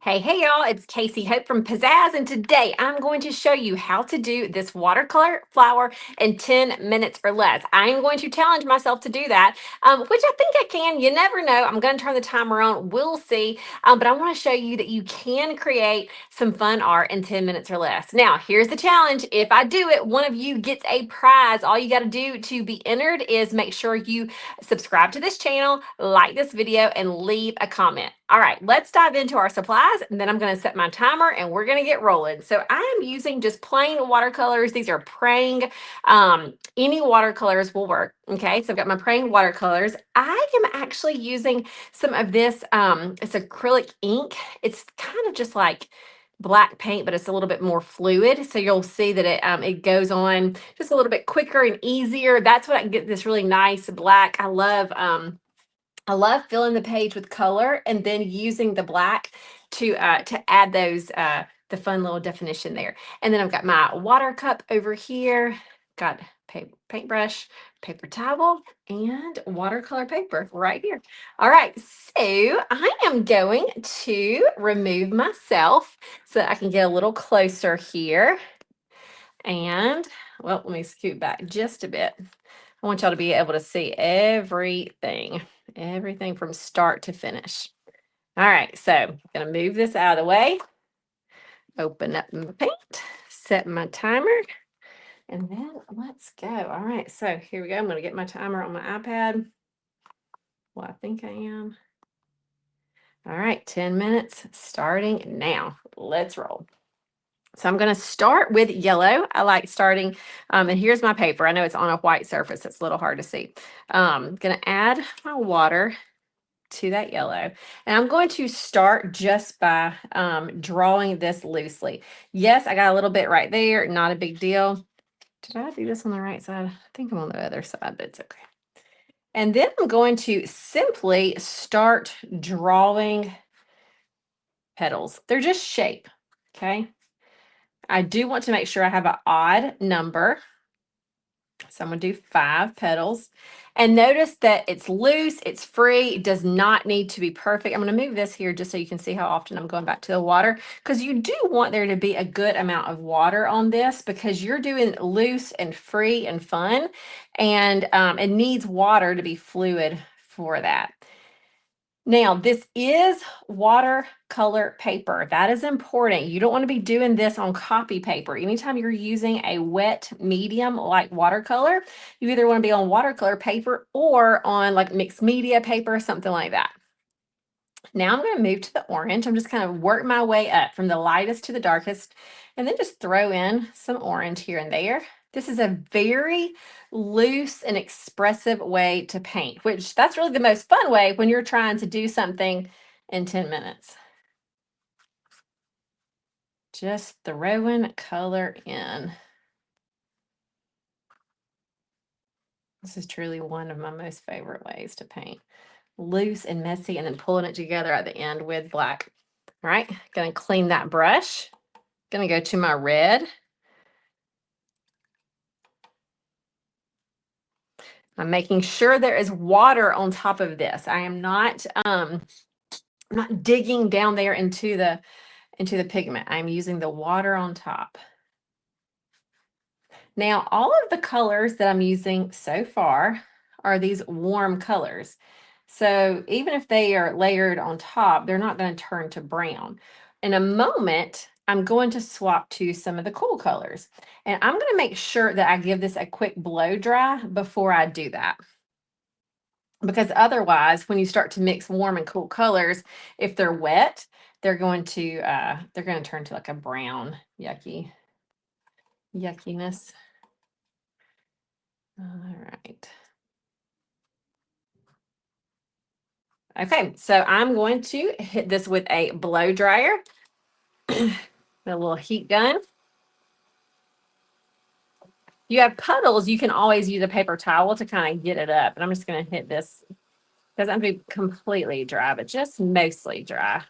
Hey y'all, it's Casey Hope from Pizzazz, and today I'm going to show you how to do this watercolor flower in 10 minutes or less. I am going to challenge myself to do that, which I think I can. You never know. I'm going to turn the timer on. We'll see. But I want to show you that you can create some fun art in 10 minutes or less. Now, here's the challenge. If I do it, one of you gets a prize. All you got to do to be entered is make sure you subscribe to this channel, like this video, and leave a comment. All right, let's dive into our supplies, and then I'm going to set my timer and we're going to get rolling. So I am using just plain watercolors. These are praying. Any watercolors will work. Okay, so I've got my praying watercolors. I am actually using some of this. It's acrylic ink. It's kind of just like black paint, but it's a little bit more fluid. So you'll see that it goes on just a little bit quicker and easier. That's what I get this really nice black. I love filling the page with color and then using the black to add those the fun little definition there. And then I've got my water cup over here, got paintbrush, paper towel, and watercolor paper right here. All right, so I am going to remove myself so that I can get a little closer here. And well, let me scoot back just a bit. I want y'all to be able to see everything from start to finish. All right, so I'm gonna move this out of the way, open up my paint, set my timer, and then let's go. All right, so here we go. I'm gonna get my timer on my iPad. Well, I think I am. All right, 10 minutes starting now. Let's roll. So I'm going to start with yellow. I like starting, and here's my paper. I know it's on a white surface. It's a little hard to see. Going to add my water to that yellow. And I'm going to start just by drawing this loosely. Yes, I got a little bit right there. Not a big deal. Did I do this on the right side? I think I'm on the other side, but it's okay. And then I'm going to simply start drawing petals. They're just shape, okay? I do want to make sure I have an odd number. So I'm going to do 5 petals. And notice that it's loose, it's free, it does not need to be perfect. I'm going to move this here just so you can see how often I'm going back to the water, because you do want there to be a good amount of water on this because you're doing loose and free and fun, and it needs water to be fluid for that. Now, this is watercolor paper. That is important. You don't want to be doing this on copy paper. Anytime you're using a wet medium like watercolor, you either want to be on watercolor paper or on like mixed media paper, something like that. Now I'm going to move to the orange. I'm just kind of work my way up from the lightest to the darkest, and then just throw in some orange here and there. This is a very loose and expressive way to paint, which that's really the most fun way when you're trying to do something in 10 minutes. Just throwing color in. This is truly one of my most favorite ways to paint. Loose and messy, and then pulling it together at the end with black. All right, gonna clean that brush. Gonna go to my red. I'm making sure there is water on top of this. I am not I'm not digging down there into the pigment. I'm using the water on top. Now, all of the colors that I'm using so far are these warm colors. So even if they are layered on top, they're not going to turn to brown. In a moment, I'm going to swap to some of the cool colors. And I'm going to make sure that I give this a quick blow dry before I do that. Because otherwise, when you start to mix warm and cool colors, if they're wet, they're going to turn to like a brown yuckiness. All right. Okay, so I'm going to hit this with a blow dryer, a little heat gun. You have puddles, you can always use a paper towel to kind of get it up. And I'm just going to hit this. Doesn't have to be completely dry, but just mostly dry.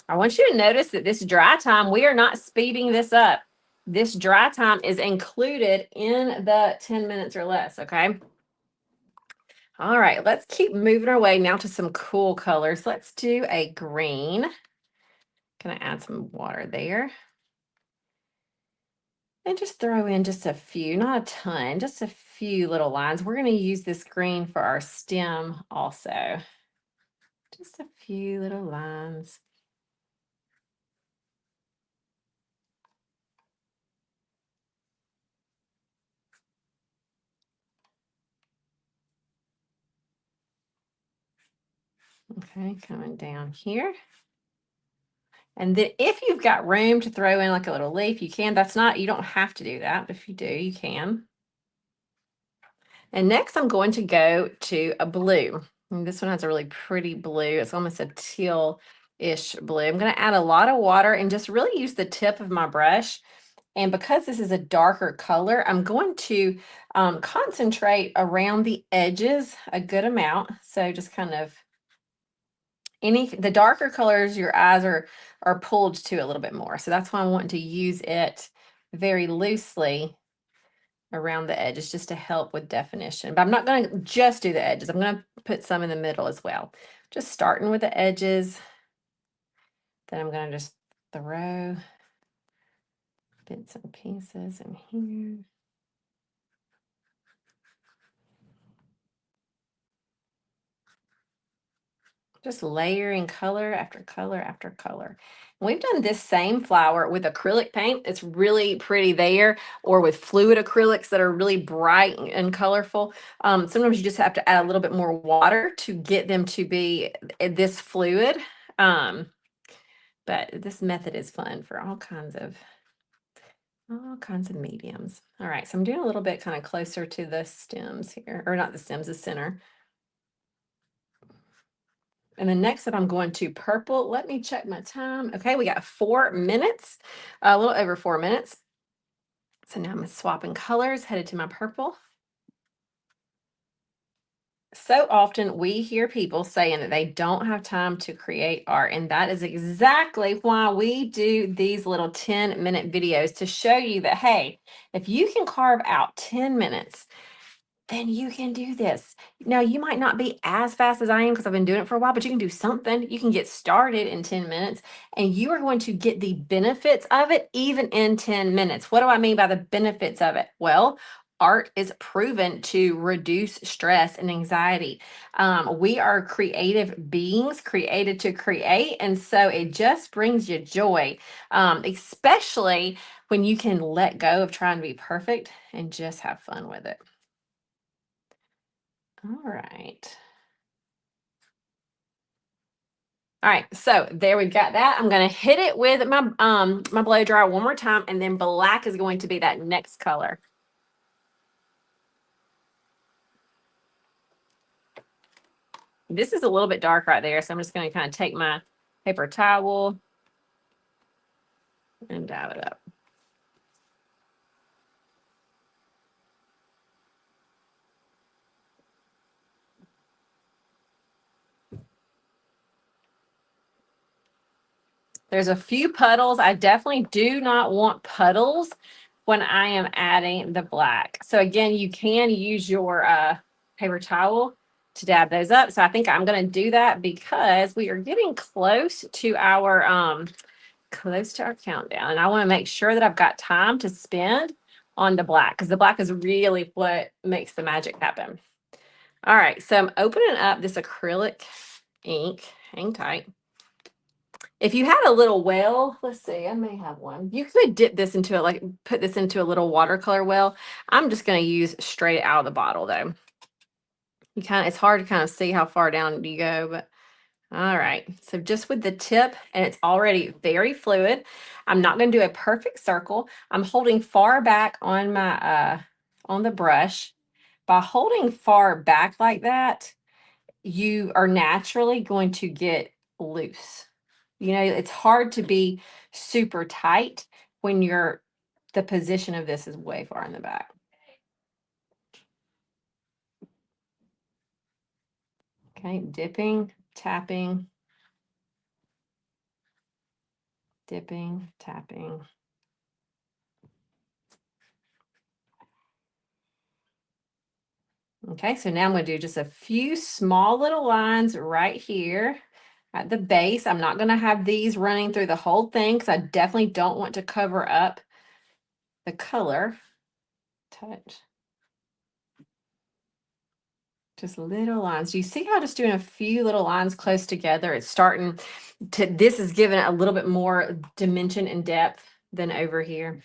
I want you to notice that this dry time, we are not speeding this up. This dry time is included in the 10 minutes or less, okay? All right, let's keep moving our way now to some cool colors. Let's do a green. Gonna add some water there. And just throw in just a few, not a ton, just a few little lines. We're gonna use this green for our stem also. Just a few little lines. Okay, coming down here. And then if you've got room to throw in like a little leaf, you can. That's not, you don't have to do that, but if you do, you can. And next I'm going to go to a blue. And this one has a really pretty blue. It's almost a teal-ish blue. I'm going to add a lot of water and just really use the tip of my brush. And because this is a darker color, I'm going to concentrate around the edges a good amount. So just kind of the darker colors, your eyes are pulled to a little bit more. So that's why I want to use it very loosely around the edges just to help with definition. But I'm not going to just do the edges. I'm going to put some in the middle as well. Just starting with the edges. Then I'm going to just throw bits and pieces in here. Just layering color after color after color. We've done this same flower with acrylic paint. It's really pretty there, or with fluid acrylics that are really bright and colorful. Sometimes you just have to add a little bit more water to get them to be this fluid. But this method is fun for all kinds of mediums. All right, so I'm doing a little bit kind of closer to the stems here, or not the stems, the center. And then next up, I'm going to purple. Let me check my time. Okay, we got 4 minutes, a little over 4 minutes. So now I'm swapping colors, headed to my purple. So often we hear people saying that they don't have time to create art, and that is exactly why we do these little 10-minute videos to show you that, hey, if you can carve out 10 minutes, then you can do this. Now, you might not be as fast as I am because I've been doing it for a while, but you can do something. You can get started in 10 minutes and you are going to get the benefits of it even in 10 minutes. What do I mean by the benefits of it? Well, art is proven to reduce stress and anxiety. We are creative beings created to create. And so it just brings you joy, especially when you can let go of trying to be perfect and just have fun with it. All right. All right, so there we've got that. I'm gonna hit it with my blow dryer one more time, and then black is going to be that next color. This is a little bit dark right there, so I'm just gonna kind of take my paper towel and dab it up. There's a few puddles. I definitely do not want puddles when I am adding the black. So again, you can use your paper towel to dab those up. So I think I'm going to do that because we are getting close to our countdown, and I want to make sure that I've got time to spend on the black because the black is really what makes the magic happen. All right, so I'm opening up this acrylic ink. Hang tight. If you had a little well, let's see, I may have one. You could dip this into it, like put this into a little watercolor well. I'm just going to use straight out of the bottle though. It's hard to kind of see how far down you go, but all right. So just with the tip, and it's already very fluid. I'm not going to do a perfect circle. I'm holding far back on my on the brush. By holding far back like that, you are naturally going to get loose. You know, it's hard to be super tight when the position of this is way far in the back. Okay, dipping, tapping, dipping, tapping. Okay, so now I'm going to do just a few small little lines right here at the base. I'm not going to have these running through the whole thing because I definitely don't want to cover up the color. Touch. Just little lines. Do you see how just doing a few little lines close together, it's starting to, this is giving it a little bit more dimension and depth than over here.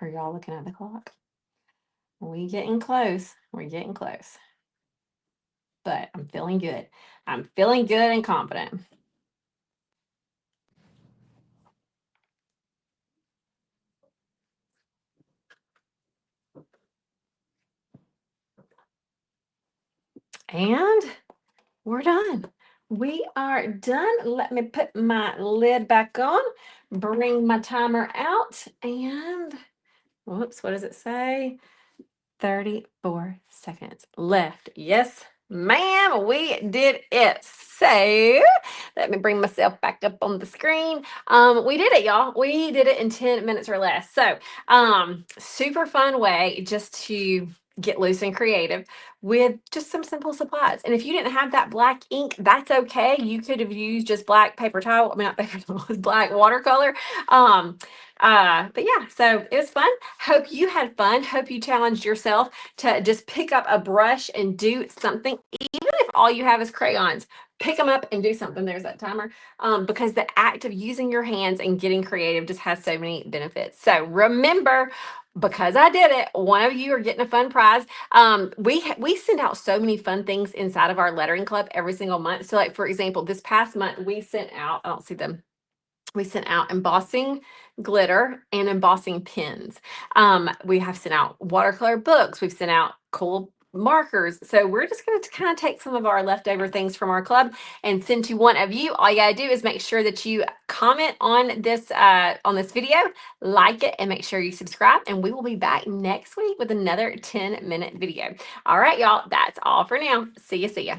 Are y'all looking at the clock? We getting close. We're getting close. But I'm feeling good. I'm feeling good and confident. And we're done. We are done. Let me put my lid back on, bring my timer out, and whoops, what does it say? 34 seconds left. Yes, ma'am, we did it. So let me bring myself back up on the screen. We did it, y'all. We did it in 10 minutes or less. So super fun way just to get loose and creative with just some simple supplies. And if you didn't have that black ink, that's okay. You could have used just black paper towel. I mean, not paper towel, black watercolor. But yeah, so it was fun. Hope you had fun. Hope you challenged yourself to just pick up a brush and do something, even if all you have is crayons. Pick them up and do something. There's that timer. Because the act of using your hands and getting creative just has so many benefits. So remember, because I did it, one of you are getting a fun prize. We send out so many fun things inside of our lettering club every single month. So like, for example, this past month we sent out, I don't see them. We sent out embossing glitter and embossing pins. We have sent out watercolor books. We've sent out cool markers. So we're just going to kind of take some of our leftover things from our club and send to one of you. All you got to do is make sure that you comment on this video, like it, and make sure you subscribe. And we will be back next week with another 10-minute video. All right, y'all. That's all for now. See ya.